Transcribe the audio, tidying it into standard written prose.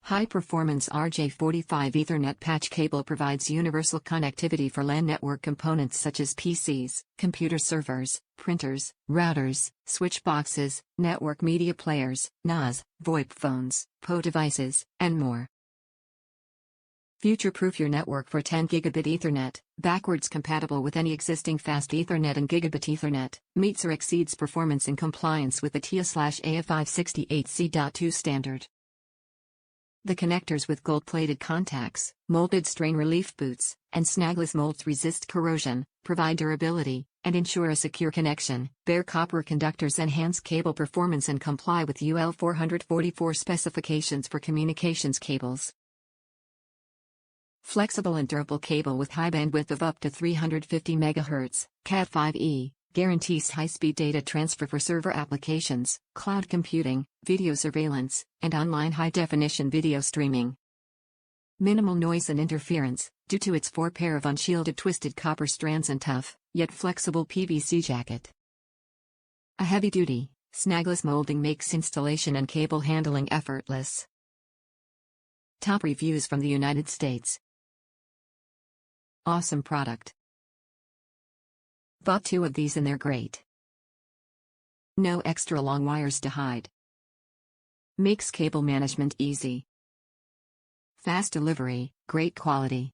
High-performance RJ45 Ethernet patch cable provides universal connectivity for LAN network components such as PCs, computer servers, printers, routers, switch boxes, network media players, NAS, VoIP phones, PO devices, and more. Future-proof your network for 10 Gigabit Ethernet, backwards compatible with any existing fast Ethernet and Gigabit Ethernet, meets or exceeds performance in compliance with the TIA/AF568C.2 standard. The connectors with gold-plated contacts, molded strain relief boots, and Snagless molds resist corrosion, provide durability, and ensure a secure connection. Bare copper conductors enhance cable performance and comply with UL 444 specifications for communications cables. Flexible and durable cable with high bandwidth of up to 350 MHz, Cat5e, guarantees high-speed data transfer for server applications, cloud computing, video surveillance, and online high-definition video streaming. Minimal noise and interference, due to its 4 pair of unshielded twisted copper strands and tough, yet flexible PVC jacket. A heavy-duty, snagless molding makes installation and cable handling effortless. Top reviews from the United States. Awesome product. Bought 2 of these and they're great. No extra long wires to hide. Makes cable management easy. Fast delivery, great quality.